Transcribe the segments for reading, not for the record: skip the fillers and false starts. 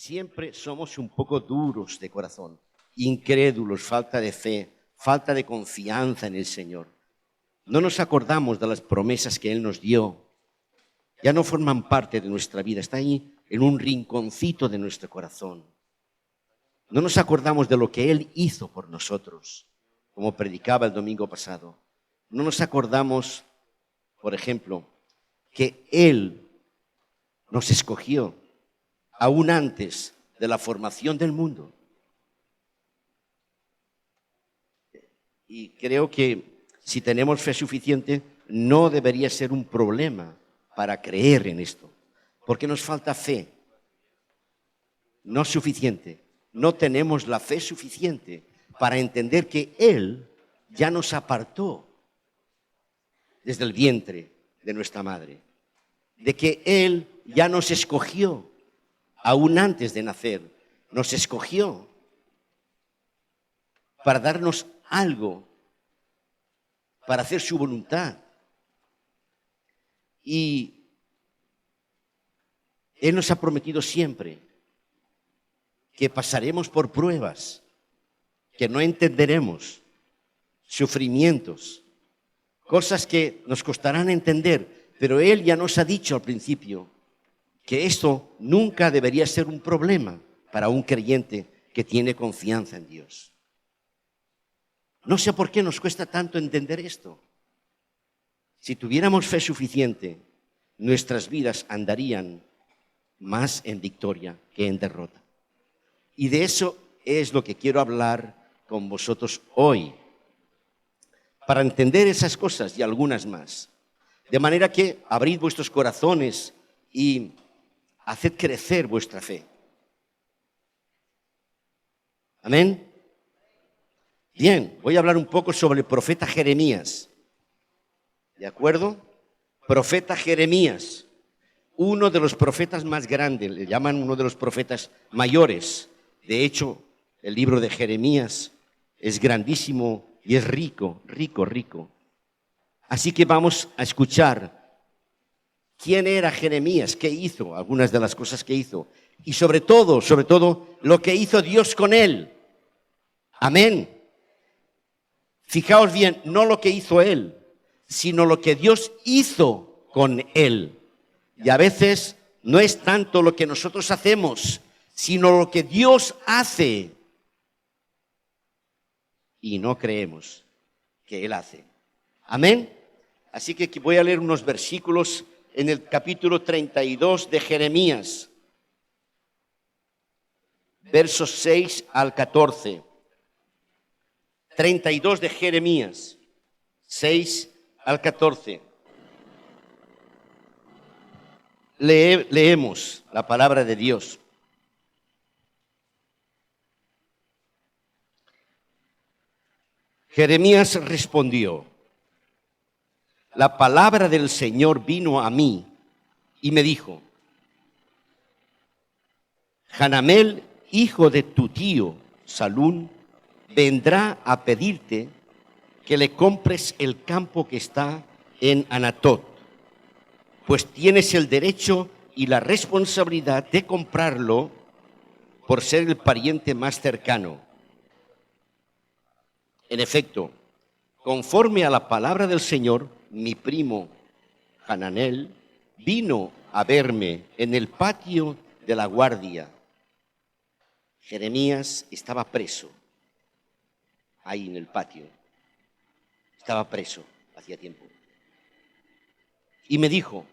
siempre somos un poco duros de corazón, incrédulos, falta de fe, falta de confianza en el Señor. No nos acordamos de las promesas que Él nos dio. Ya no forman parte de nuestra vida, está ahí en un rinconcito de nuestro corazón. No nos acordamos de lo que Él hizo por nosotros, como predicaba el domingo pasado. No nos acordamos, por ejemplo, que Él nos escogió aún antes de la formación del mundo. Y creo que si tenemos fe suficiente, no debería ser un problema para creer en esto, porque nos falta fe. No es suficiente. No tenemos la fe suficiente para entender que Él ya nos apartó desde el vientre de nuestra madre, de que Él ya nos escogió aún antes de nacer, nos escogió para darnos algo, para hacer su voluntad. Y Él nos ha prometido siempre que pasaremos por pruebas, que no entenderemos, sufrimientos, cosas que nos costarán entender, pero Él ya nos ha dicho al principio que esto nunca debería ser un problema para un creyente que tiene confianza en Dios. No sé por qué nos cuesta tanto entender esto. Si tuviéramos fe suficiente, nuestras vidas andarían más en victoria que en derrota. Y de eso es lo que quiero hablar con vosotros hoy, para entender esas cosas y algunas más. De manera que abrid vuestros corazones y haced crecer vuestra fe. Amén. Bien, voy a hablar un poco sobre el profeta Jeremías. ¿De acuerdo? Profeta Jeremías, uno de los profetas más grandes, le llaman uno de los profetas mayores. De hecho, el libro de Jeremías es grandísimo y es rico, rico, rico. Así que vamos a escuchar quién era Jeremías, qué hizo, algunas de las cosas que hizo. Y sobre todo, lo que hizo Dios con él. Amén. Fijaos bien, no lo que hizo él, sino lo que Dios hizo con él. Y a veces no es tanto lo que nosotros hacemos, sino lo que Dios hace. Y no creemos que Él hace. Amén. Así que voy a leer unos versículos en el capítulo 32 de Jeremías, versos 6 al 14. 32 de Jeremías, 6 al 14. Leemos la palabra de Dios. Jeremías respondió: la palabra del Señor vino a mí y me dijo: Hanamel, hijo de tu tío Salún, vendrá a pedirte que le compres el campo que está en Anatot, pues tienes el derecho y la responsabilidad de comprarlo por ser el pariente más cercano. En efecto, conforme a la palabra del Señor, mi primo Hananel vino a verme en el patio de la guardia. Jeremías estaba preso, ahí en el patio. Estaba preso hacía tiempo. Y me dijo: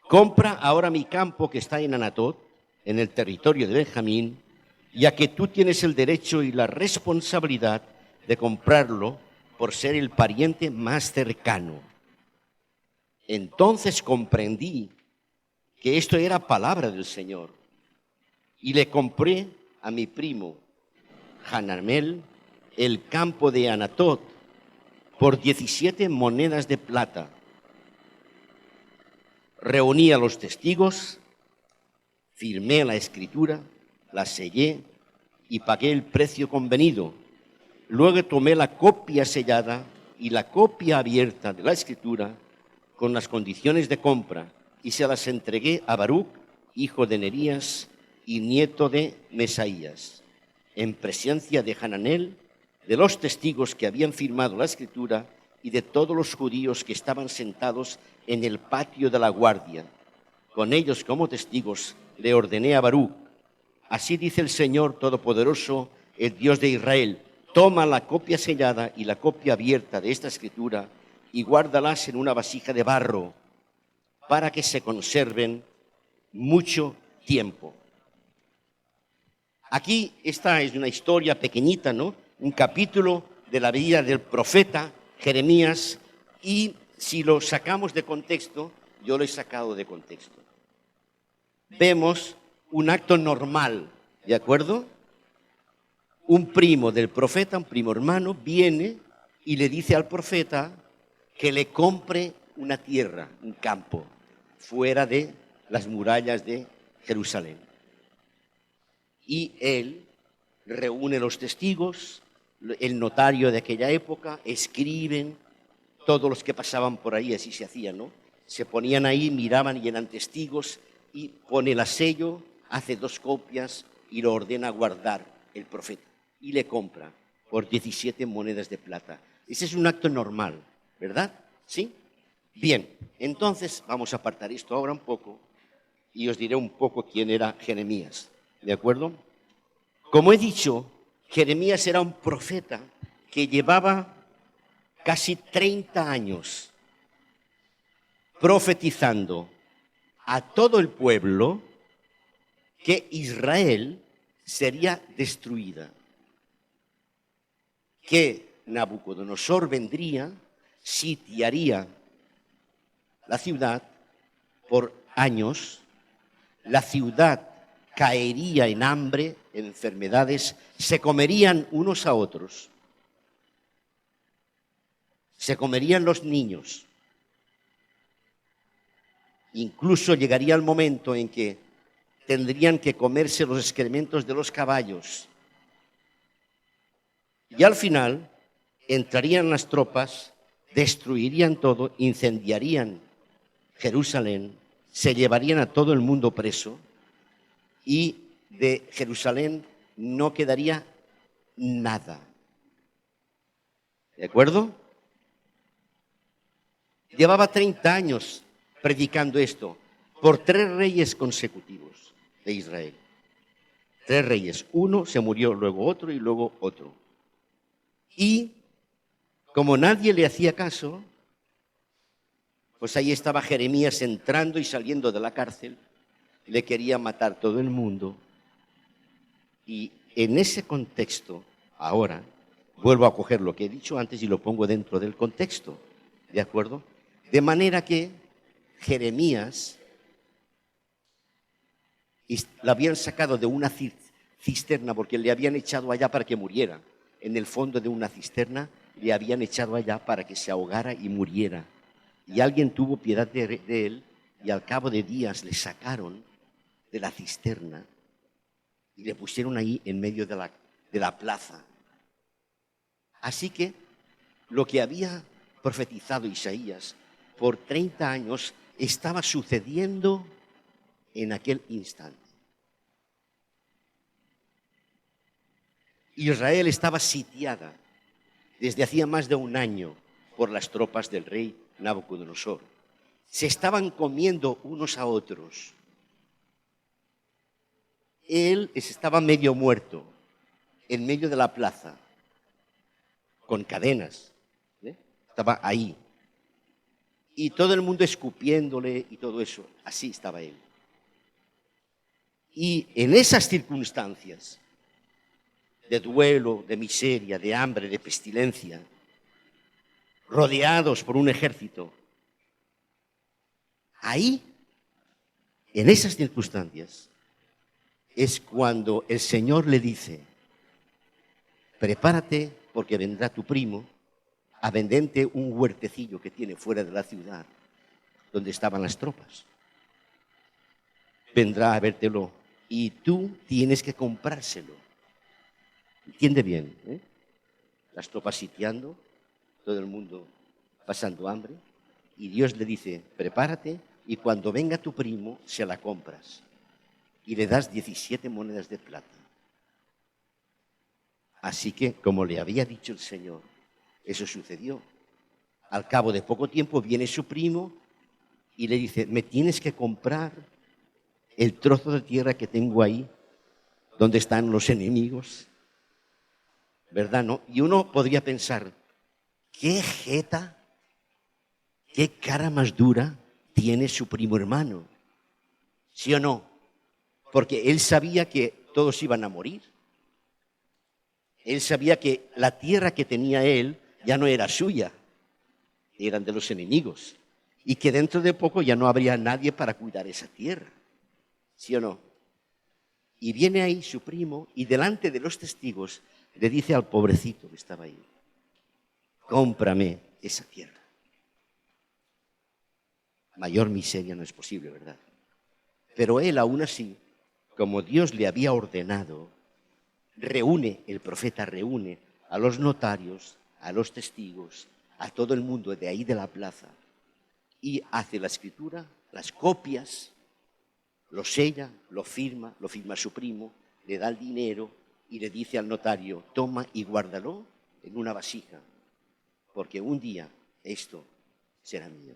compra ahora mi campo que está en Anatot, en el territorio de Benjamín, ya que tú tienes el derecho y la responsabilidad de comprarlo por ser el pariente más cercano. Entonces comprendí que esto era palabra del Señor y le compré a mi primo Hanamel el campo de Anatot por 17 monedas de plata. Reuní a los testigos, firmé la escritura, la sellé y pagué el precio convenido. Luego tomé la copia sellada y la copia abierta de la escritura con las condiciones de compra y se las entregué a Baruc, hijo de Nerías, y nieto de Mesaías, en presencia de Hananel, de los testigos que habían firmado la escritura y de todos los judíos que estaban sentados en el patio de la guardia. Con ellos como testigos le ordené a Baruc: así dice el Señor Todopoderoso, el Dios de Israel: toma la copia sellada y la copia abierta de esta escritura y guárdalas en una vasija de barro para que se conserven mucho tiempo. Aquí esta es una historia pequeñita, ¿no? Un capítulo de la vida del profeta Jeremías, y si lo sacamos de contexto, yo lo he sacado de contexto. Vemos un acto normal, ¿de acuerdo? Un primo del profeta, un primo hermano, viene y le dice al profeta que le compre una tierra, un campo, fuera de las murallas de Jerusalén. Y él reúne los testigos, el notario de aquella época, escriben, todos los que pasaban por ahí, así se hacía, ¿no? Se ponían ahí, miraban y eran testigos, y pone el sello, hace 2 copias y lo ordena guardar el profeta. Y le compra por 17 monedas de plata. Ese es un acto normal, ¿verdad? ¿Sí? Bien, entonces vamos a apartar esto ahora un poco y os diré un poco quién era Jeremías, ¿de acuerdo? Como he dicho, Jeremías era un profeta que llevaba casi 30 años profetizando a todo el pueblo que Israel sería destruida, que Nabucodonosor vendría, sitiaría la ciudad por años, la ciudad caería en hambre, en enfermedades, se comerían unos a otros, se comerían los niños. Incluso llegaría el momento en que tendrían que comerse los excrementos de los caballos. Y al final entrarían las tropas, destruirían todo, incendiarían Jerusalén, se llevarían a todo el mundo preso y de Jerusalén no quedaría nada. ¿De acuerdo? Llevaba 30 años predicando esto por 3 reyes consecutivos de Israel. 3 reyes. Uno se murió, luego otro y luego otro. Y como nadie le hacía caso, pues ahí estaba Jeremías entrando y saliendo de la cárcel. Le quería matar todo el mundo. Y en ese contexto, ahora, vuelvo a coger lo que he dicho antes y lo pongo dentro del contexto, ¿de acuerdo? De manera que Jeremías la habían sacado de una cisterna porque le habían echado allá para que muriera. En el fondo de una cisterna le habían echado allá para que se ahogara y muriera. Y alguien tuvo piedad de él y al cabo de días le sacaron de la cisterna y le pusieron ahí en medio de la plaza. Así que lo que había profetizado Isaías por 30 años estaba sucediendo en aquel instante. Israel estaba sitiada desde hacía más de 1 año por las tropas del rey Nabucodonosor. Se estaban comiendo unos a otros. Él estaba medio muerto, en medio de la plaza, con cadenas. Estaba ahí. Y todo el mundo escupiéndole y todo eso. Así estaba él. Y en esas circunstancias de duelo, de miseria, de hambre, de pestilencia, rodeados por un ejército, ahí, en esas circunstancias, es cuando el Señor le dice: prepárate porque vendrá tu primo a venderte un huertecillo que tiene fuera de la ciudad, donde estaban las tropas. Vendrá a vértelo y tú tienes que comprárselo. Entiende bien, ¿eh? Las tropas sitiando, todo el mundo pasando hambre, y Dios le dice: prepárate y cuando venga tu primo se la compras. y le das 17 monedas de plata. Así que, como le había dicho el Señor, eso sucedió. Al cabo de poco tiempo viene su primo y le dice, me tienes que comprar el trozo de tierra que tengo ahí, donde están los enemigos. ¿Verdad, no? Y uno podría pensar, qué jeta, qué cara más dura tiene su primo hermano. ¿Sí o no? Porque él sabía que todos iban a morir. Él sabía que la tierra que tenía él ya no era suya, eran de los enemigos. Y que dentro de poco ya no habría nadie para cuidar esa tierra. ¿Sí o no? Y viene ahí su primo y delante de los testigos le dice al pobrecito que estaba ahí, cómprame esa tierra. Mayor miseria no es posible, ¿verdad? Pero él aún así, como Dios le había ordenado, el profeta reúne a los notarios, a los testigos, a todo el mundo de ahí de la plaza y hace la escritura, las copias, lo sella, lo firma su primo, le da el dinero y le dice al notario, toma y guárdalo en una vasija, porque un día esto será mío.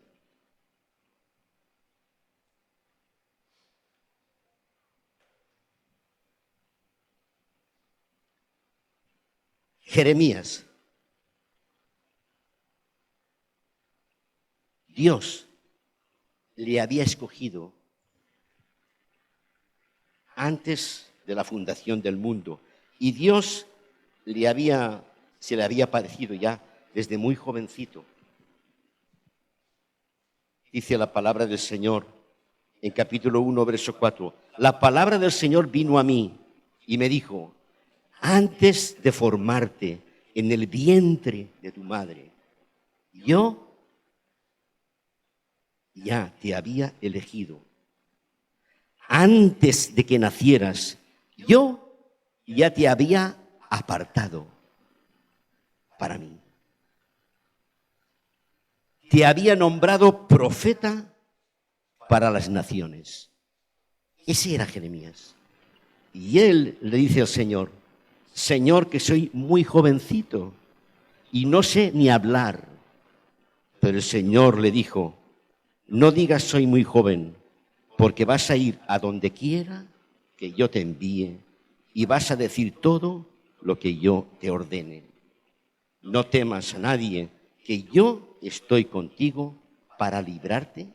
Jeremías. Dios le había escogido antes de la fundación del mundo y Dios se le había parecido ya desde muy jovencito. Dice la palabra del Señor en capítulo 1, verso 4. La palabra del Señor vino a mí y me dijo, antes de formarte en el vientre de tu madre, yo ya te había elegido. Antes de que nacieras, yo ya te había apartado para mí. Te había nombrado profeta para las naciones. Ese era Jeremías. Y él le dice al Señor, Señor, que soy muy jovencito y no sé ni hablar. Pero el Señor le dijo, no digas soy muy joven, porque vas a ir a donde quiera que yo te envíe y vas a decir todo lo que yo te ordene. No temas a nadie, que yo estoy contigo para librarte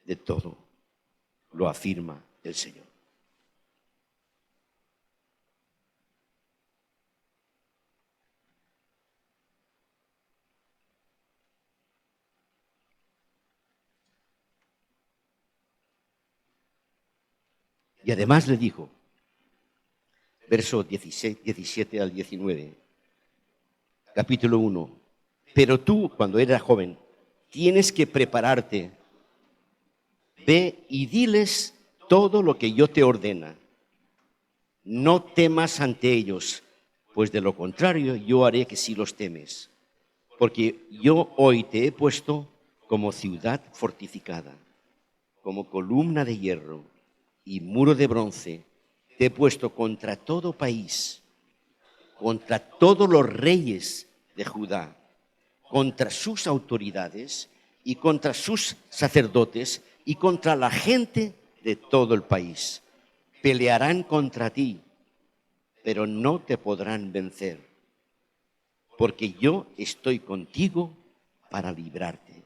de todo, lo afirma el Señor. Y además le dijo, verso 17 al 19, capítulo 1, pero tú, cuando eras joven, tienes que prepararte. Ve y diles todo lo que yo te ordena. No temas ante ellos, pues de lo contrario yo haré que sí los temes. Porque yo hoy te he puesto como ciudad fortificada, como columna de hierro y muro de bronce. Te he puesto contra todo país, contra todos los reyes de Judá, contra sus autoridades y contra sus sacerdotes y contra la gente de todo el país. Pelearán contra ti, pero no te podrán vencer, porque yo estoy contigo para librarte.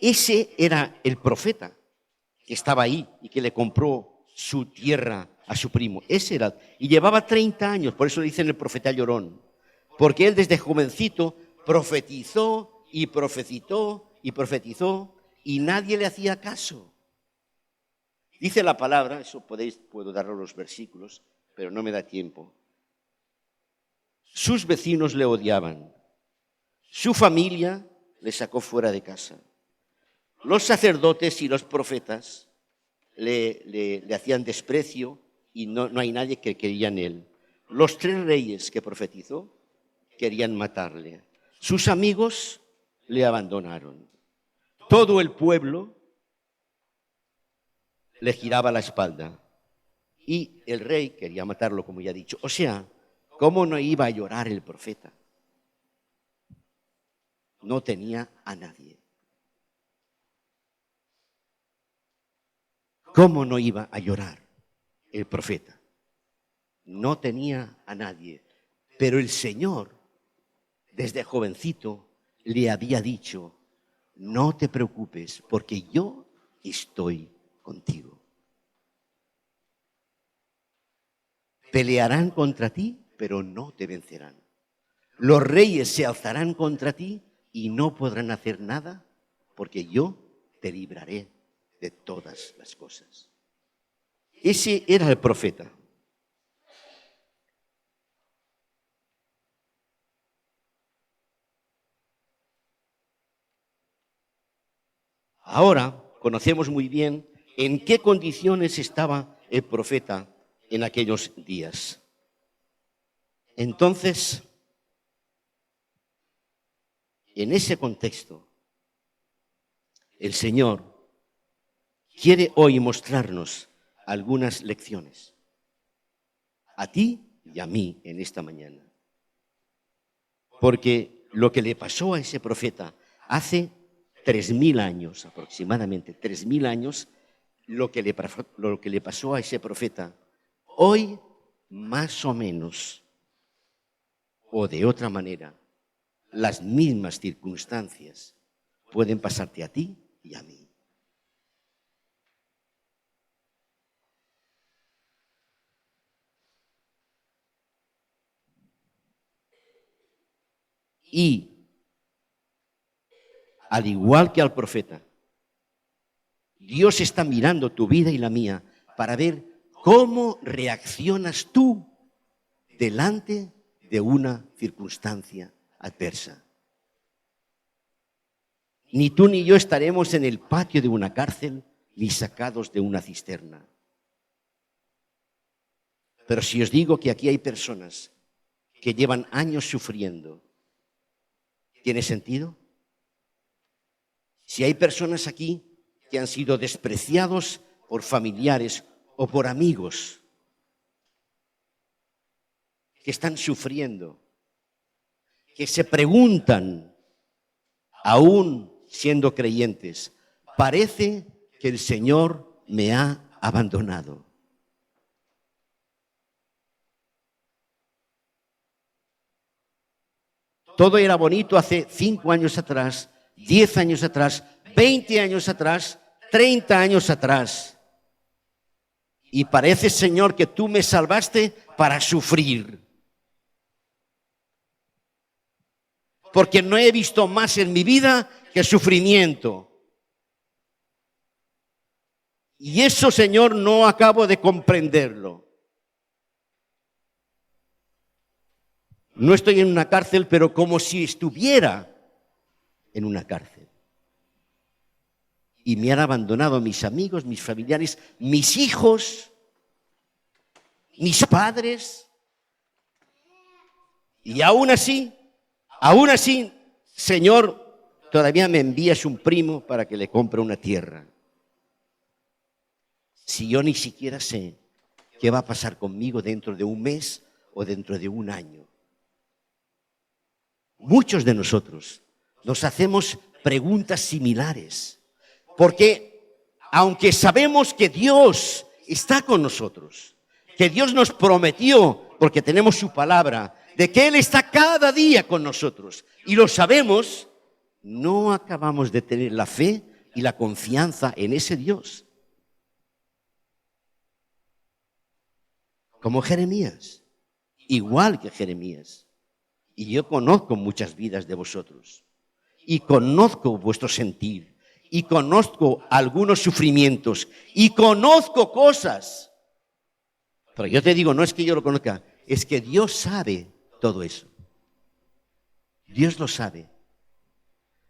Ese era el profeta que estaba ahí y que le compró su tierra a su primo. Ese era, y llevaba 30 años, por eso le dicen el profeta llorón, porque él desde jovencito profetizó y profetizó y profetizó y nadie le hacía caso. Dice la palabra, puedo daros los versículos, pero no me da tiempo. Sus vecinos le odiaban, su familia le sacó fuera de casa. Los sacerdotes y los profetas le hacían desprecio y no hay nadie que creía en él. Los 3 reyes que profetizó querían matarle. Sus amigos le abandonaron. todo el pueblo le giraba la espalda. Y el rey quería matarlo, como ya he dicho. O sea, ¿cómo no iba a llorar el profeta? No tenía a nadie. ¿Cómo no iba a llorar el profeta? No tenía a nadie. Pero el Señor, desde jovencito, le había dicho: no te preocupes, porque yo estoy contigo. Pelearán contra ti, pero no te vencerán. Los reyes se alzarán contra ti y no podrán hacer nada, porque yo te libraré de todas las cosas. Ese era el profeta. Ahora conocemos muy bien en qué condiciones estaba el profeta en aquellos días. Entonces, en ese contexto, el Señor quiere hoy mostrarnos algunas lecciones, a ti y a mí en esta mañana. Porque lo que le pasó a ese profeta hace 3000 años, aproximadamente 3000 años, lo que le pasó a ese profeta, hoy más o menos, o de otra manera, las mismas circunstancias pueden pasarte a ti y a mí. Y, al igual que al profeta, Dios está mirando tu vida y la mía para ver cómo reaccionas tú delante de una circunstancia adversa. Ni tú ni yo estaremos en el patio de una cárcel ni sacados de una cisterna. Pero si os digo que aquí hay personas que llevan años sufriendo, ¿tiene sentido? Si hay personas aquí que han sido despreciados por familiares o por amigos, que están sufriendo, que se preguntan, aún siendo creyentes, parece que el Señor me ha abandonado. Todo era bonito hace 5 años atrás, 10 años atrás, 20 años atrás, 30 años atrás. Y parece, Señor, que tú me salvaste para sufrir. Porque no he visto más en mi vida que sufrimiento. Y eso, Señor, no acabo de comprenderlo. No estoy en una cárcel, pero como si estuviera en una cárcel. Y me han abandonado mis amigos, mis familiares, mis hijos, mis padres. Y aún así, Señor, todavía me envías un primo para que le compre una tierra. Si yo ni siquiera sé qué va a pasar conmigo dentro de un mes o dentro de un año. Muchos de nosotros nos hacemos preguntas similares, porque aunque sabemos que Dios está con nosotros, que Dios nos prometió, porque tenemos su palabra, de que Él está cada día con nosotros, y lo sabemos, no acabamos de tener la fe y la confianza en ese Dios. Como Jeremías, igual que Jeremías. Y yo conozco muchas vidas de vosotros, y conozco vuestro sentir, y conozco algunos sufrimientos, y conozco cosas. Pero yo te digo, no es que yo lo conozca, es que Dios sabe todo eso. Dios lo sabe.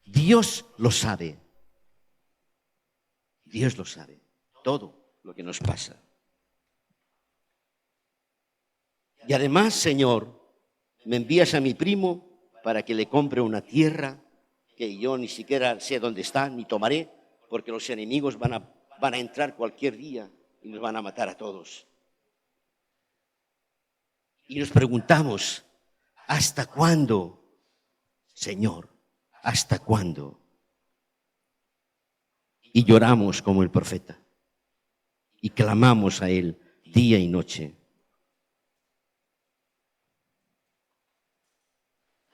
Dios lo sabe. Dios lo sabe. Todo lo que nos pasa. Y además, Señor, me envías a mi primo para que le compre una tierra que yo ni siquiera sé dónde está, ni tomaré, porque los enemigos van a entrar cualquier día y nos van a matar a todos. Y nos preguntamos, ¿hasta cuándo, Señor? ¿Hasta cuándo? Y lloramos como el profeta y clamamos a Él día y noche.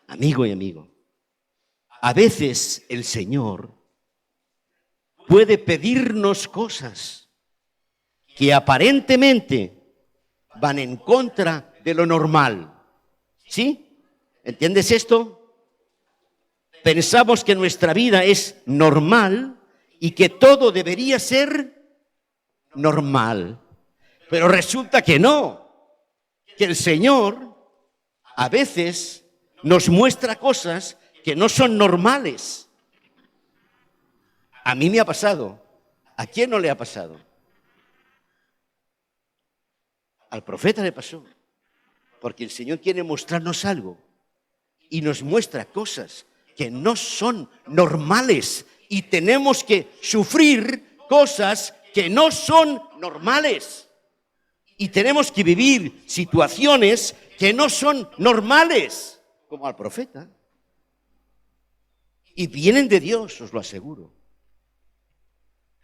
Amigo y amigo, a veces el Señor puede pedirnos cosas que aparentemente van en contra de lo normal. ¿Sí? ¿Entiendes esto? Pensamos que nuestra vida es normal y que todo debería ser normal. Pero resulta que no, que el Señor a veces nos muestra cosas que no son normales. A mí me ha pasado. ¿A quién no le ha pasado? Al profeta le pasó. Porque el Señor quiere mostrarnos algo y nos muestra cosas que no son normales y tenemos que sufrir cosas que no son normales y tenemos que vivir situaciones que no son normales, como al profeta, y vienen de Dios, os lo aseguro.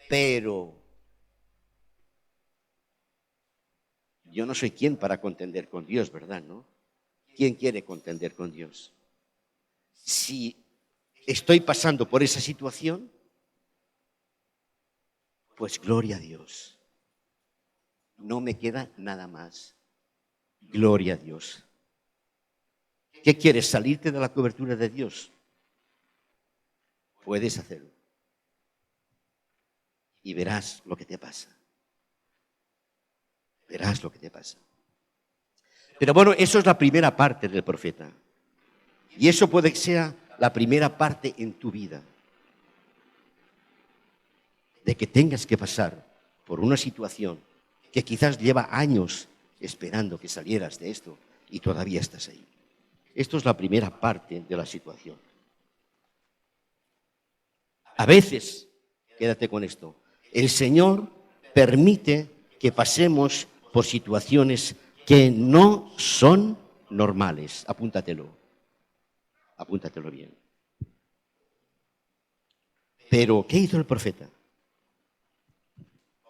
Pero yo no soy quien para contender con Dios, ¿verdad? ¿No? ¿Quién quiere contender con Dios? Si estoy pasando por esa situación, pues gloria a Dios. No me queda nada más. Gloria a Dios. ¿Qué quieres? ¿Salirte de la cobertura de Dios? Puedes hacerlo. Y verás lo que te pasa. Verás lo que te pasa. Pero bueno, eso es la primera parte del profeta. Y eso puede que sea la primera parte en tu vida. De que tengas que pasar por una situación que quizás lleva años esperando que salieras de esto y todavía estás ahí. Esto es la primera parte de la situación. A veces, quédate con esto, el Señor permite que pasemos por situaciones que no son normales. Apúntatelo. Apúntatelo bien. Pero, ¿qué hizo el profeta?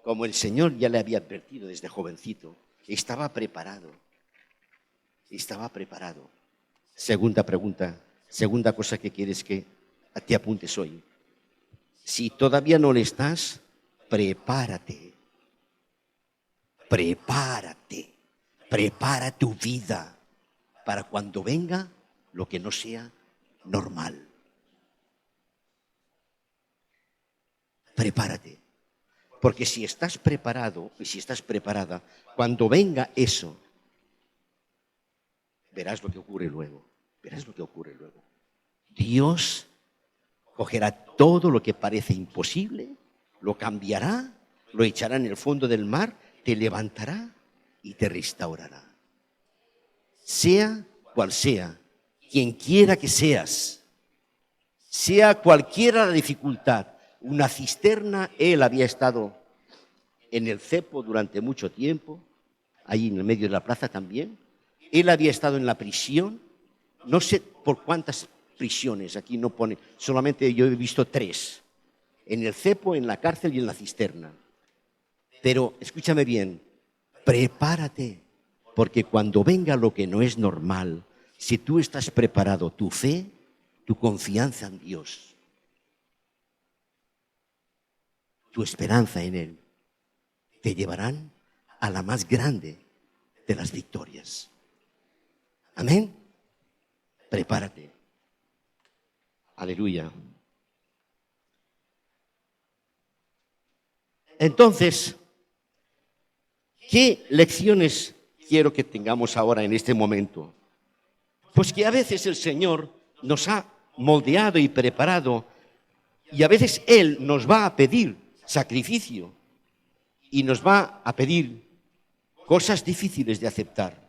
Como el Señor ya le había advertido desde jovencito, estaba preparado. Estaba preparado. Segunda pregunta, segunda cosa que quieres que te apuntes hoy. Si todavía no le estás, prepárate. Prepárate. Prepara tu vida para cuando venga lo que no sea normal. Prepárate. Porque si estás preparado y si estás preparada, cuando venga eso, verás lo que ocurre luego. Verás lo que ocurre luego. Dios cogerá todo lo que parece imposible, lo cambiará, lo echará en el fondo del mar, te levantará y te restaurará. Sea cual sea, quien quiera que seas, sea cualquiera la dificultad, una cisterna, él había estado en el cepo durante mucho tiempo, ahí en el medio de la plaza también, él había estado en la prisión, no sé por cuántas prisiones, aquí no pone, solamente yo he visto 3, en el cepo, en la cárcel y en la cisterna. Pero escúchame bien, prepárate, porque cuando venga lo que no es normal, si tú estás preparado, tu fe, tu confianza en Dios, tu esperanza en Él, te llevarán a la más grande de las victorias. Amén. Prepárate. Aleluya. Entonces, ¿qué lecciones quiero que tengamos ahora en este momento? Pues que a veces el Señor nos ha moldeado y preparado y a veces Él nos va a pedir sacrificio y nos va a pedir cosas difíciles de aceptar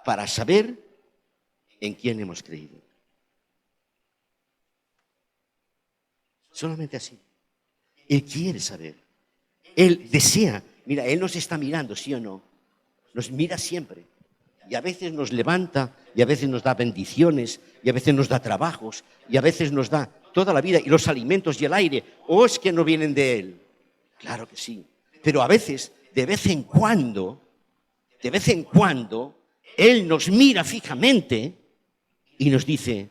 para saber en quién hemos creído. Solamente así. Él quiere saber. Él desea. Mira, Él nos está mirando, ¿sí o no? Nos mira siempre. Y a veces nos levanta, y a veces nos da bendiciones, y a veces nos da trabajos, y a veces nos da toda la vida, y los alimentos y el aire. ¿O es que no vienen de Él? Claro que sí. Pero a veces, de vez en cuando, Él nos mira fijamente y nos dice,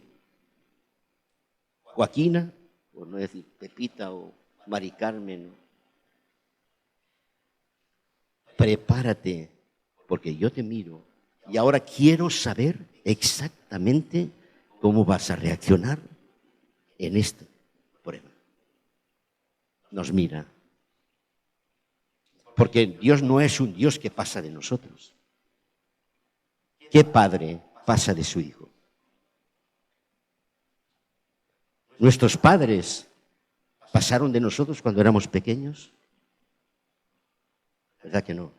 Joaquina, por no decir Pepita o Mari Carmen, prepárate, porque yo te miro y ahora quiero saber exactamente cómo vas a reaccionar en esta prueba. Nos mira. Porque Dios no es un Dios que pasa de nosotros. ¿Qué padre pasa de su hijo? ¿Nuestros padres pasaron de nosotros cuando éramos pequeños? ¿Verdad que no?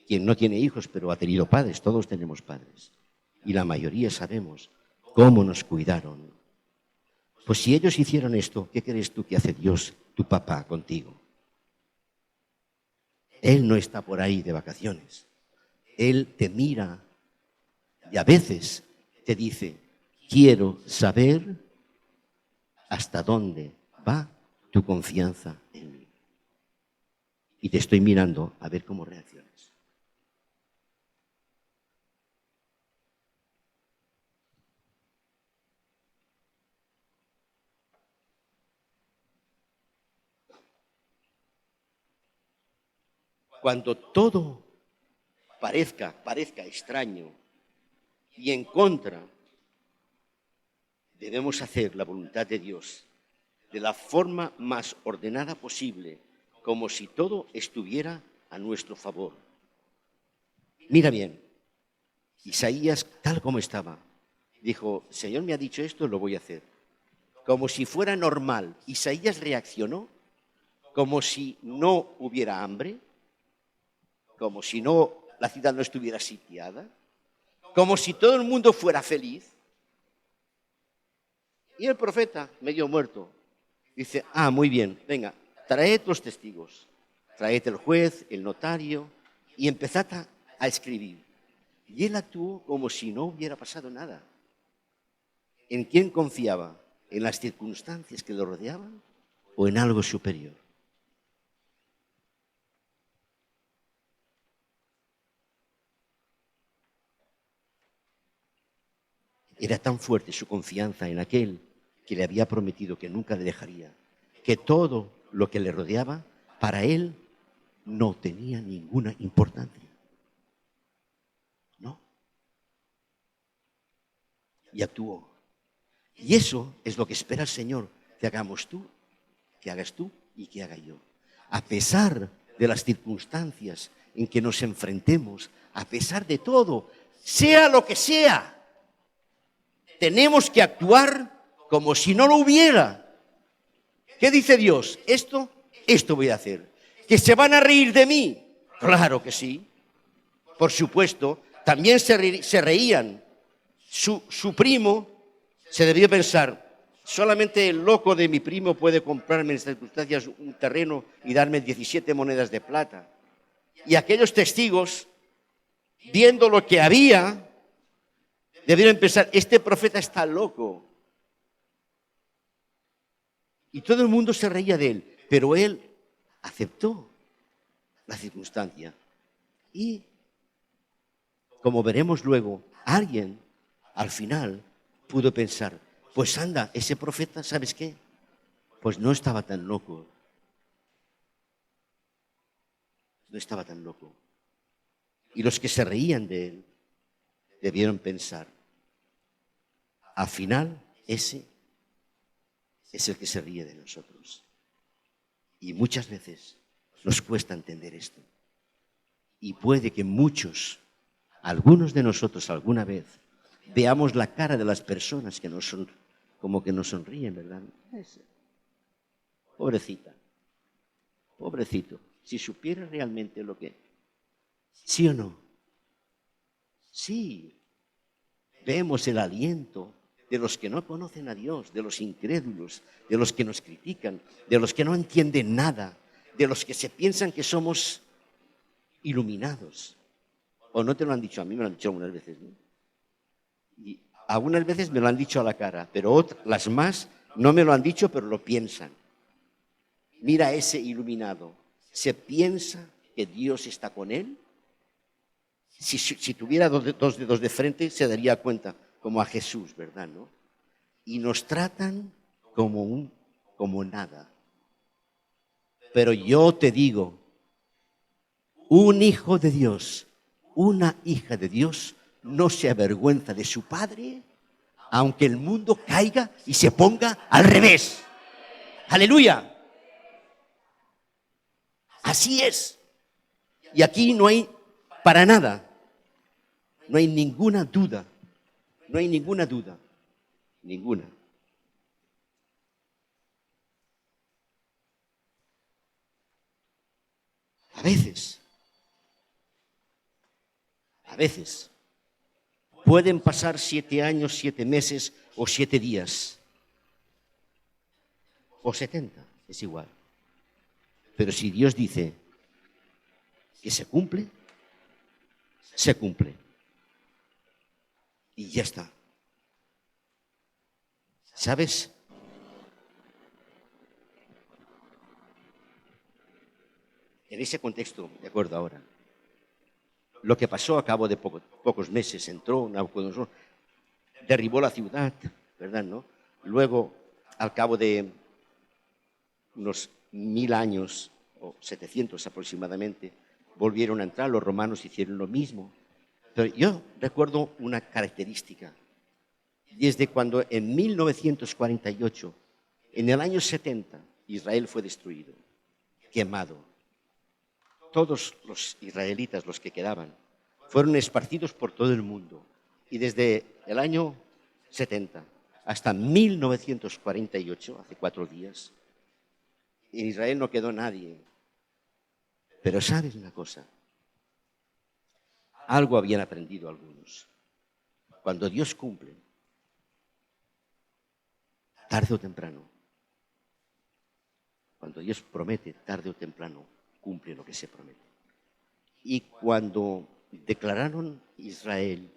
Quien no tiene hijos pero ha tenido padres, todos tenemos padres. Y la mayoría sabemos cómo nos cuidaron. Pues si ellos hicieron esto, ¿qué crees tú que hace Dios, tu papá, contigo? Él no está por ahí de vacaciones. Él te mira y a veces te dice, quiero saber hasta dónde va tu confianza en mí. Y te estoy mirando a ver cómo reaccionas. Cuando todo parezca extraño y en contra, debemos hacer la voluntad de Dios de la forma más ordenada posible, como si todo estuviera a nuestro favor. Mira bien, Isaías, tal como estaba, dijo, Señor me ha dicho esto, lo voy a hacer. Como si fuera normal. Isaías reaccionó como si no hubiera hambre, como si la ciudad no estuviera sitiada, como si todo el mundo fuera feliz. Y el profeta, medio muerto, dice, muy bien, venga, traed los testigos, traed el juez, el notario, y empezad a escribir. Y él actuó como si no hubiera pasado nada. ¿En quién confiaba? ¿En las circunstancias que lo rodeaban o en algo superior? Era tan fuerte su confianza en aquel que le había prometido que nunca le dejaría, que todo lo que le rodeaba para él no tenía ninguna importancia. No. Y actuó. Y eso es lo que espera el Señor que hagamos tú, que hagas tú y que haga yo. A pesar de las circunstancias en que nos enfrentemos, a pesar de todo, sea lo que sea, tenemos que actuar como si no lo hubiera. ¿Qué dice Dios? Esto voy a hacer. ¿Que se van a reír de mí? Claro que sí. Por supuesto, también se reían. Su primo se debió pensar, solamente el loco de mi primo puede comprarme en estas circunstancias un terreno y darme 17 monedas de plata. Y aquellos testigos, viendo lo que había, debieron pensar, este profeta está loco. Y todo el mundo se reía de él, pero él aceptó la circunstancia. Y, como veremos luego, alguien al final pudo pensar, pues anda, ese profeta, ¿sabes qué? Pues no estaba tan loco. No estaba tan loco. Y los que se reían de él debieron pensar, al final ese es el que se ríe de nosotros. Y muchas veces nos cuesta entender esto. Y puede que muchos, algunos de nosotros alguna vez, veamos la cara de las personas que como que nos sonríen, ¿verdad? Pobrecita, pobrecito, si supiera realmente lo que... ¿Sí o no? Sí, vemos el aliento de los que no conocen a Dios, de los incrédulos, de los que nos critican, de los que no entienden nada, de los que se piensan que somos iluminados. ¿O no te lo han dicho? A mí me lo han dicho algunas veces, ¿no? Y algunas veces me lo han dicho a la cara, pero las más no me lo han dicho, pero lo piensan. Mira a ese iluminado. ¿Se piensa que Dios está con él? Si tuviera dos dedos de frente, se daría cuenta, como a Jesús, ¿verdad? ¿No? Y nos tratan como nada. Pero yo te digo, un hijo de Dios, una hija de Dios, no se avergüenza de su padre, aunque el mundo caiga y se ponga al revés. ¡Aleluya! Así es. Y aquí no hay para nada, no hay ninguna duda, no hay ninguna duda, ninguna. A veces, pueden pasar 7 años, 7 meses o 7 días, o 70, es igual. Pero si Dios dice que se cumple, se cumple. Y ya está. ¿Sabes? En ese contexto, de acuerdo ahora, lo que pasó a cabo de pocos meses, entró Nabucodonosor, derribó la ciudad, ¿verdad? ¿No? Luego, al cabo de unos 1000 años, o 700 aproximadamente, volvieron a entrar, los romanos hicieron lo mismo. Pero yo recuerdo una característica. Desde cuando en 1948, en el año 70, Israel fue destruido, quemado. Todos los israelitas, los que quedaban, fueron esparcidos por todo el mundo. Y desde el año 70 hasta 1948, hace 4 días, en Israel no quedó nadie. Pero ¿sabes una cosa? Algo habían aprendido algunos. Cuando Dios cumple, tarde o temprano, cuando Dios promete, tarde o temprano, cumple lo que se promete. Y cuando declararon Israel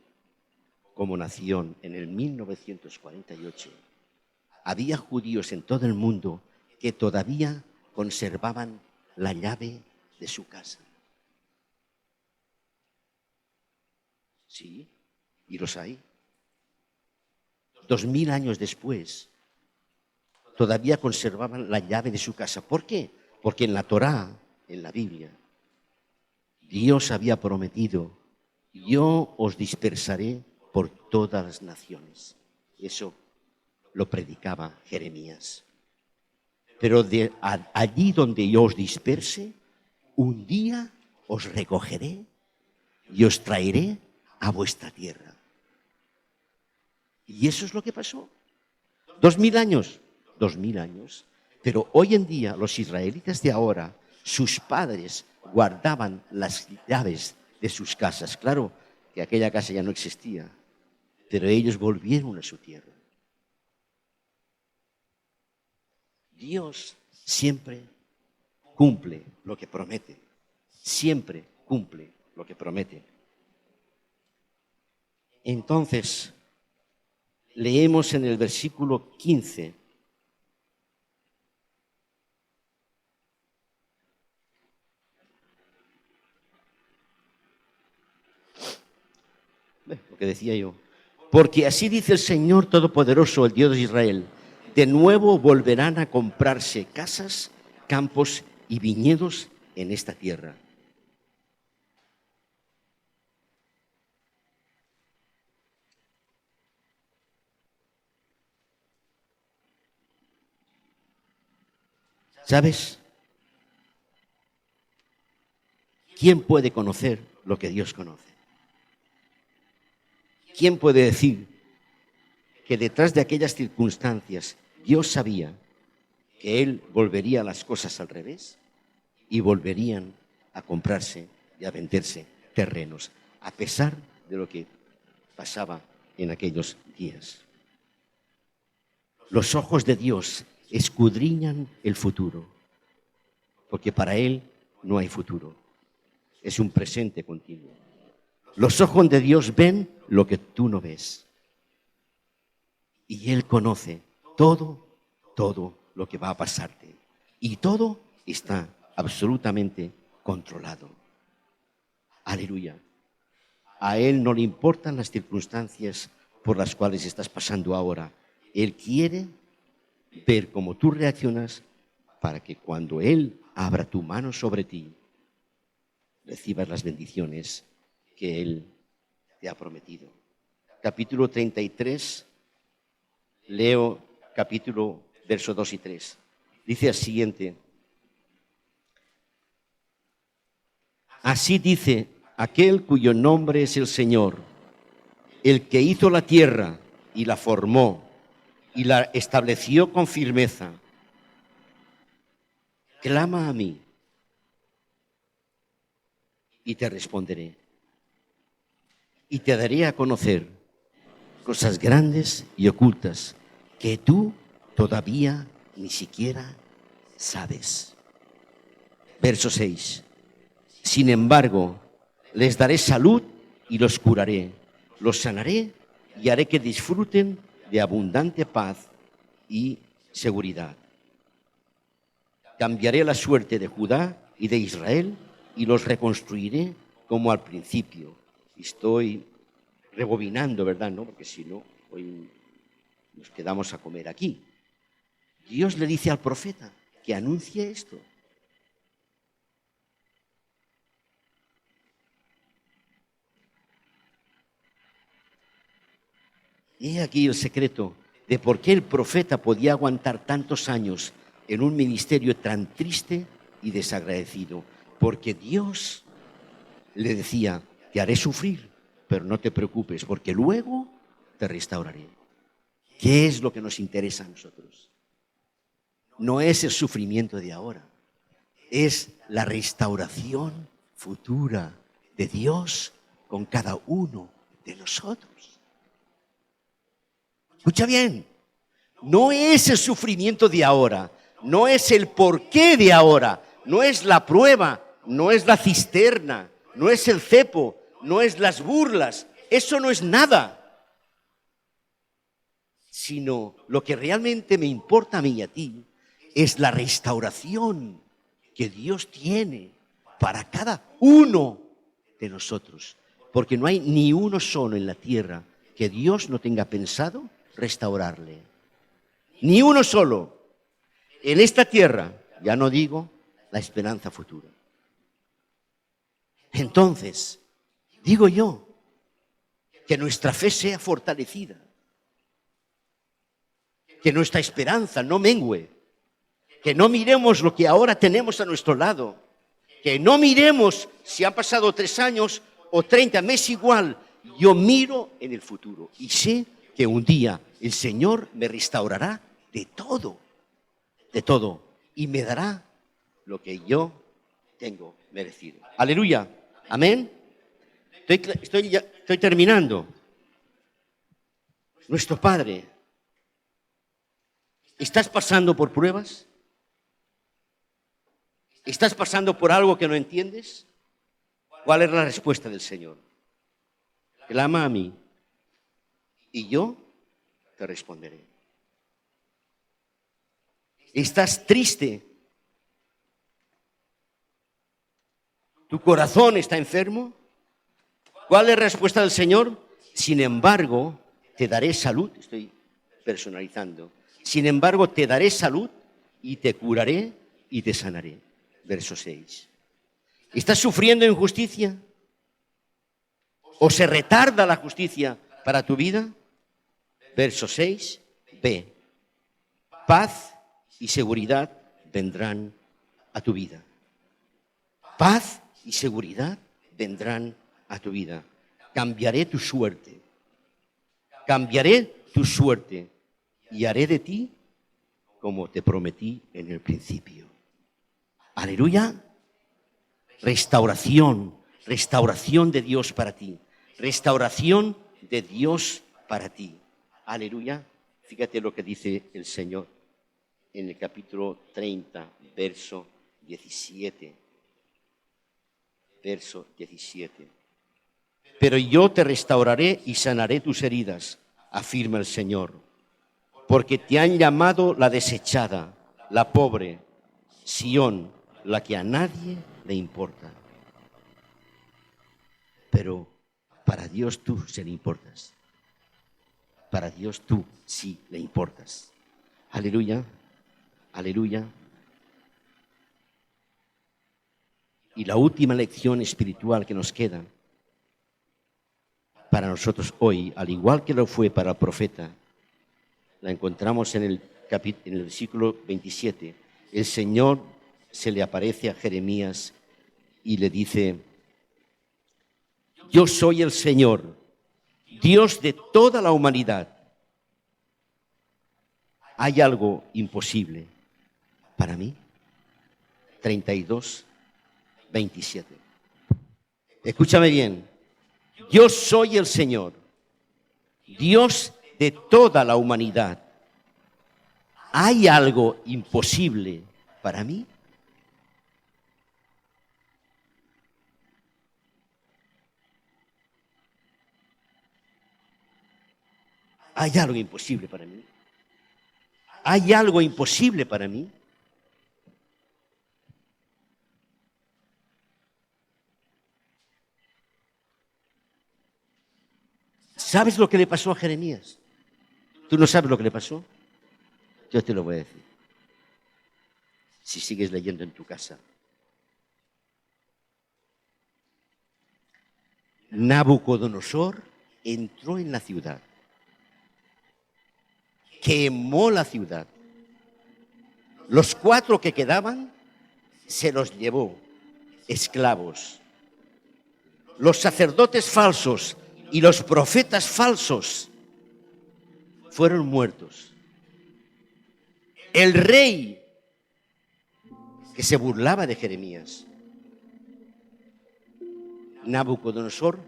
como nación en el 1948, había judíos en todo el mundo que todavía conservaban la llave de su casa. Sí, y los hay. 2000 años después, todavía conservaban la llave de su casa. ¿Por qué? Porque en la Torá, en la Biblia, Dios había prometido: yo os dispersaré por todas las naciones. Eso lo predicaba Jeremías. Pero allí donde yo os disperse, un día os recogeré y os traeré a vuestra tierra. Y eso es lo que pasó. 2000 años, 2000 años. Pero hoy en día los israelitas de ahora, sus padres guardaban las llaves de sus casas. Claro que aquella casa ya no existía, pero ellos volvieron a su tierra. Dios siempre cumple lo que promete. Siempre cumple lo que promete. Entonces, leemos en el versículo 15. Lo que decía yo. Porque así dice el Señor Todopoderoso, el Dios de Israel: de nuevo volverán a comprarse casas, campos y viñedos en esta tierra. ¿Sabes? ¿Quién puede conocer lo que Dios conoce? ¿Quién puede decir que detrás de aquellas circunstancias Dios sabía que Él volvería las cosas al revés y volverían a comprarse y a venderse terrenos, a pesar de lo que pasaba en aquellos días? Los ojos de Dios escudriñan el futuro, porque para Él no hay futuro. Es un presente continuo. Los ojos de Dios ven lo que tú no ves. Y Él conoce todo lo que va a pasarte. Y todo está absolutamente controlado. Aleluya. A Él no le importan las circunstancias por las cuales estás pasando ahora. Él quiere ver cómo tú reaccionas para que cuando Él abra tu mano sobre ti, recibas las bendiciones que Él te ha prometido. Capítulo 33, leo capítulo, versos 2 y 3. Dice el siguiente: así dice aquel cuyo nombre es el Señor, el que hizo la tierra y la formó y la estableció con firmeza. Clama a mí y te responderé y te daré a conocer cosas grandes y ocultas que tú todavía ni siquiera sabes. Verso 6. Sin embargo, les daré salud y los curaré, los sanaré y haré que disfruten de abundante paz y seguridad. Cambiaré la suerte de Judá y de Israel y los reconstruiré como al principio. Estoy rebobinando, ¿verdad? ¿No? Porque si no, hoy nos quedamos a comer aquí. Dios le dice al profeta que anuncie esto. He aquí el secreto de por qué el profeta podía aguantar tantos años en un ministerio tan triste y desagradecido. Porque Dios le decía: te haré sufrir, pero no te preocupes, porque luego te restauraré. ¿Qué es lo que nos interesa a nosotros? No es el sufrimiento de ahora, es la restauración futura de Dios con cada uno de nosotros. Escucha bien, no es el sufrimiento de ahora, no es el porqué de ahora, no es la prueba, no es la cisterna, no es el cepo, no es las burlas, eso no es nada. Sino lo que realmente me importa a mí y a ti es la restauración que Dios tiene para cada uno de nosotros. Porque no hay ni uno solo en la tierra que Dios no tenga pensado restaurarle. Ni uno solo. En esta tierra, ya no digo la esperanza futura. Entonces, digo yo, que nuestra fe sea fortalecida, que nuestra esperanza no mengüe, que no miremos lo que ahora tenemos a nuestro lado, que no miremos si han pasado 3 años o 30, me es igual, yo miro en el futuro y sé que un día el Señor me restaurará de todo, y me dará lo que yo tengo merecido. Aleluya, amén. Estoy terminando. Nuestro Padre, ¿estás pasando por pruebas? ¿Estás pasando por algo que no entiendes? ¿Cuál es la respuesta del Señor? Clama a mí y yo te responderé. ¿Estás triste? ¿Tu corazón está enfermo? ¿Cuál es la respuesta del Señor? Sin embargo, te daré salud. Estoy personalizando. Sin embargo, te daré salud y te curaré y te sanaré. Verso 6. ¿Estás sufriendo injusticia? ¿O se retarda la justicia para tu vida? Verso 6. Ve. Paz y seguridad vendrán a tu vida. Paz y seguridad vendrán a tu vida. Cambiaré tu suerte. Cambiaré tu suerte y haré de ti como te prometí en el principio. Aleluya. Restauración de Dios para ti. Restauración de Dios para ti. Aleluya. Fíjate lo que dice el Señor en el capítulo 30, verso 17. Verso 17. Pero yo te restauraré y sanaré tus heridas, afirma el Señor, porque te han llamado la desechada, la pobre, Sión, la que a nadie le importa. Pero para Dios tú sí le importas. Para Dios tú sí le importas. Aleluya, aleluya. Y la última lección espiritual que nos queda para nosotros hoy, al igual que lo fue para el profeta, la encontramos en el versículo 27. El Señor se le aparece a Jeremías y le dice: yo soy el Señor, Dios de toda la humanidad. ¿Hay algo imposible para mí? 32, 27. Escúchame bien. Yo soy el Señor, Dios de toda la humanidad. ¿Hay algo imposible para mí? ¿Hay algo imposible para mí? ¿Hay algo imposible para mí? ¿Sabes lo que le pasó a Jeremías? ¿Tú no sabes lo que le pasó? Yo te lo voy a decir. Si sigues leyendo en tu casa. Nabucodonosor entró en la ciudad. Quemó la ciudad. Los 4 que quedaban se los llevó esclavos. Los sacerdotes falsos y los profetas falsos fueron muertos. El rey que se burlaba de Jeremías, Nabucodonosor,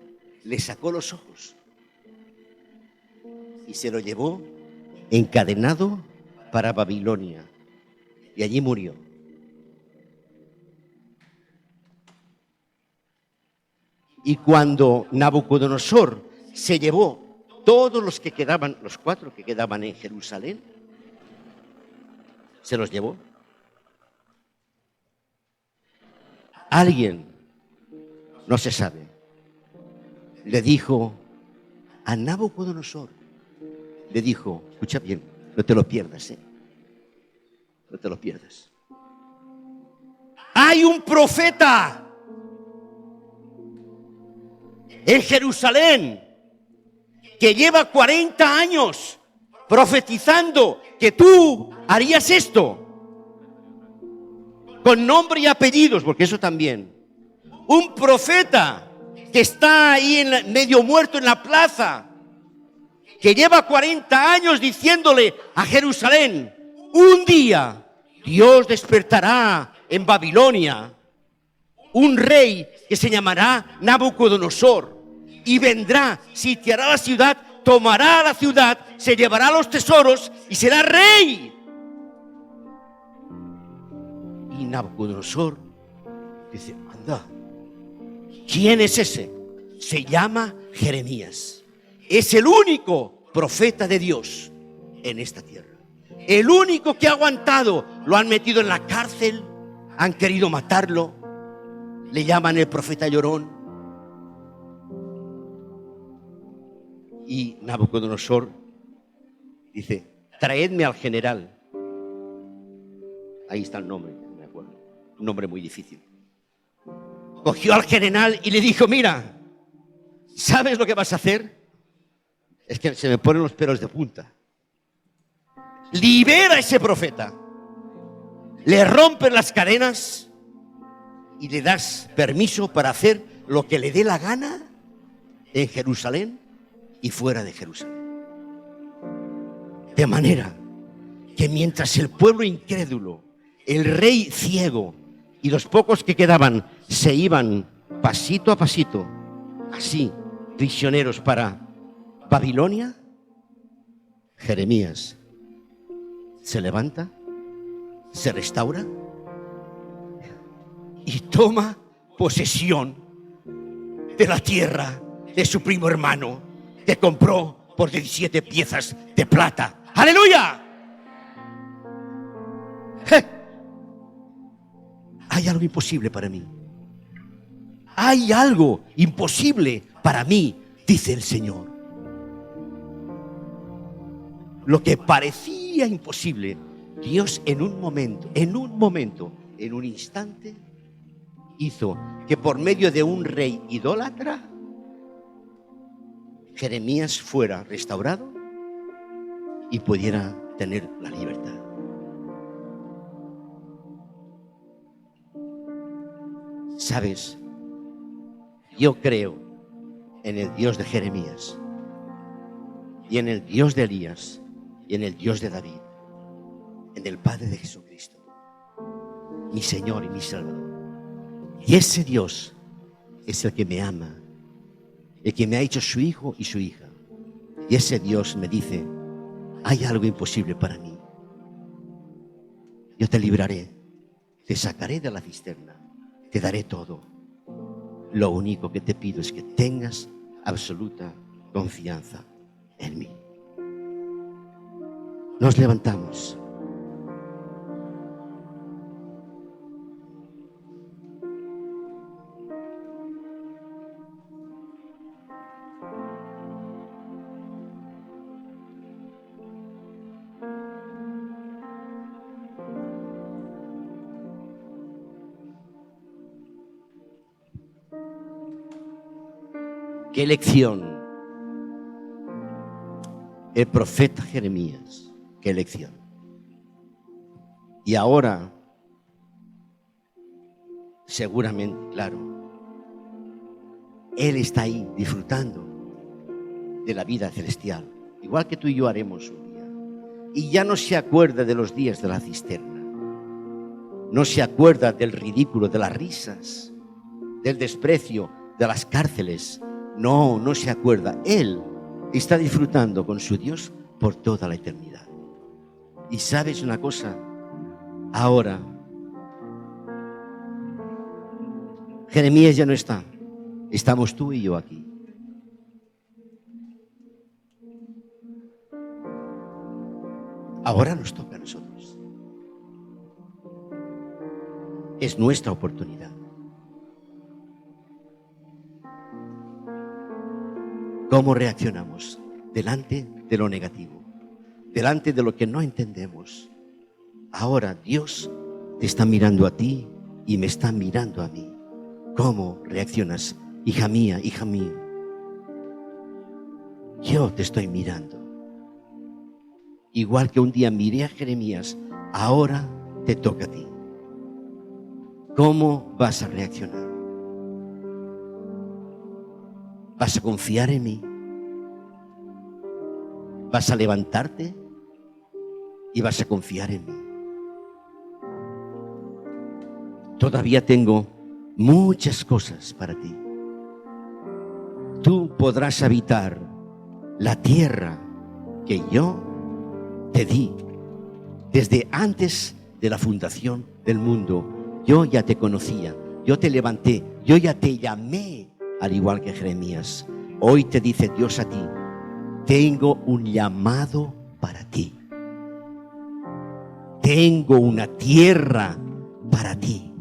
le sacó los ojos y se lo llevó encadenado para Babilonia, y allí murió. Y cuando Nabucodonosor se llevó todos los que quedaban, los 4 que quedaban en Jerusalén, se los llevó. Alguien, no se sabe, le dijo a Nabucodonosor, le dijo: escucha bien, no te lo pierdas, no te lo pierdas. Hay un profeta en Jerusalén que lleva 40 años profetizando que tú harías esto, con nombre y apellidos, porque eso también. Un profeta que está ahí medio muerto en la plaza, que lleva 40 años diciéndole a Jerusalén: un día Dios despertará en Babilonia un rey que se llamará Nabucodonosor, y vendrá, sitiará la ciudad, tomará la ciudad, se llevará los tesoros y será rey. Y Nabucodonosor dice: anda, ¿quién es ese? Se llama Jeremías. Es el único profeta de Dios en esta tierra. El único que ha aguantado. Lo han metido en la cárcel, han querido matarlo, le llaman el profeta llorón. Y Nabucodonosor dice: traedme al general. Ahí está el nombre, no me acuerdo. Un nombre muy difícil. Cogió al general y le dijo: mira, ¿sabes lo que vas a hacer? Es que se me ponen los pelos de punta. Libera a ese profeta, le rompen las cadenas y le das permiso para hacer lo que le dé la gana en Jerusalén y fuera de Jerusalén. De manera que mientras el pueblo incrédulo, el rey ciego y los pocos que quedaban se iban pasito a pasito, así, prisioneros para Babilonia, Jeremías se levanta, se restaura y toma posesión de la tierra de su primo hermano que compró por 17 piezas de plata. ¡Aleluya! Hay algo imposible para mí. Hay algo imposible para mí, dice el Señor. Lo que parecía imposible, Dios en un momento, en un instante, hizo que por medio de un rey idólatra, Jeremías fuera restaurado y pudiera tener la libertad. ¿Sabes? Yo creo en el Dios de Jeremías y en el Dios de Elías y en el Dios de David, en el Padre de Jesucristo, mi Señor y mi Salvador. Y ese Dios es el que me ama, el que me ha hecho su hijo y su hija. Y ese Dios me dice, hay algo imposible para mí. Yo te libraré, te sacaré de la cisterna, te daré todo. Lo único que te pido es que tengas absoluta confianza en mí. Nos levantamos. ¿Qué lección? El profeta Jeremías, qué lección. Y ahora, seguramente, claro, él está ahí disfrutando de la vida celestial, igual que tú y yo haremos un día. Y ya no se acuerda de los días de la cisterna, no se acuerda del ridículo, de las risas, del desprecio, de las cárceles. No, no se acuerda. Él está disfrutando con su Dios por toda la eternidad. Y sabes una cosa, ahora Jeremías ya no está, estamos tú y yo aquí. Ahora nos toca a nosotros. Es nuestra oportunidad. ¿Cómo reaccionamos delante de lo negativo? Delante de lo que no entendemos. Ahora Dios te está mirando a ti y me está mirando a mí. ¿Cómo reaccionas, hija mía, hija mía? Yo te estoy mirando. Igual que un día miré a Jeremías, ahora te toca a ti. ¿Cómo vas a reaccionar? ¿Vas a confiar en mí? ¿Vas a levantarte y vas a confiar en mí? Todavía tengo muchas cosas para ti. Tú podrás habitar la tierra que yo te di desde antes de la fundación del mundo. Yo ya te conocía, yo te levanté, yo ya te llamé. Al igual que Jeremías, hoy te dice Dios a ti, tengo un llamado para ti. Tengo una tierra para ti.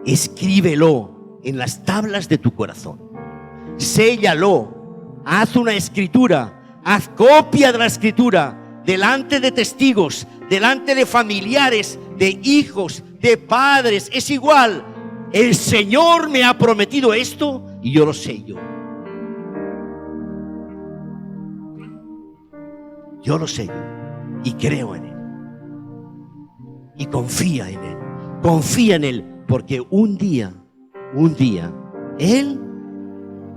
Escríbelo en las tablas de tu corazón. Séllalo. Haz una escritura. Haz copia de la escritura delante de testigos, delante de familiares, de hijos, de padres. Es igual. El Señor me ha prometido esto y yo lo sello. Yo lo sello y creo en Él. Y confía en Él. Confía en Él porque un día, Él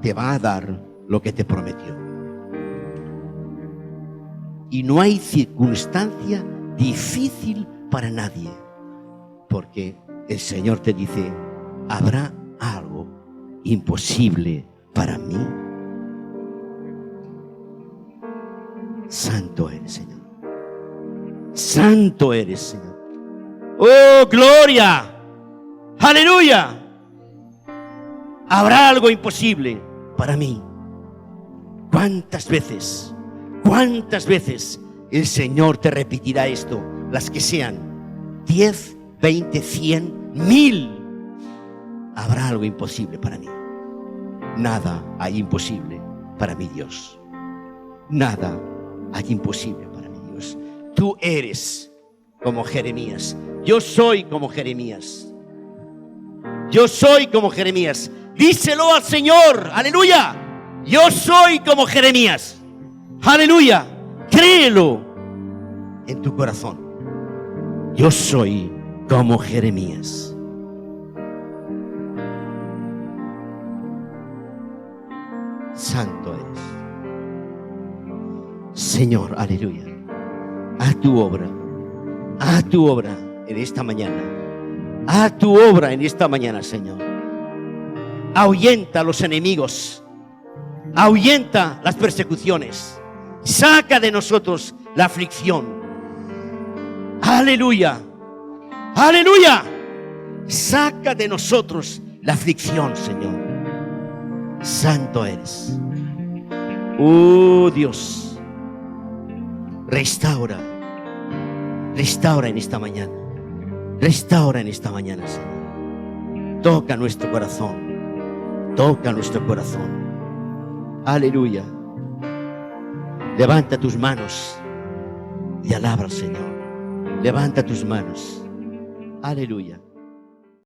te va a dar lo que te prometió. Y no hay circunstancia difícil para nadie porque el Señor te dice, ¿habrá algo imposible para mí? Santo eres, Señor. Santo eres, Señor. ¡Oh, gloria! ¡Aleluya! ¿Habrá algo imposible para mí? ¿Cuántas veces el Señor te repetirá esto? Las que sean 10, 20, 100, 1000. ¿Habrá algo imposible para mí? Nada hay imposible para mi Dios. Nada hay imposible para mi Dios. Tú eres como Jeremías. Yo soy como Jeremías. Yo soy como Jeremías. Díselo al Señor. Aleluya. Yo soy como Jeremías. Aleluya. Créelo en tu corazón. Yo soy como Jeremías. Santo eres, Señor. Aleluya. Haz tu obra. Haz tu obra en esta mañana. Haz tu obra en esta mañana, Señor. Ahuyenta a los enemigos. Ahuyenta las persecuciones. Saca de nosotros la aflicción. Aleluya. Aleluya. Saca de nosotros la aflicción, Señor. Santo eres. Oh Dios. Restaura. Restaura en esta mañana. Restaura en esta mañana, Señor. Toca nuestro corazón. Toca nuestro corazón. Aleluya. Levanta tus manos y alaba al Señor. Levanta tus manos. Aleluya.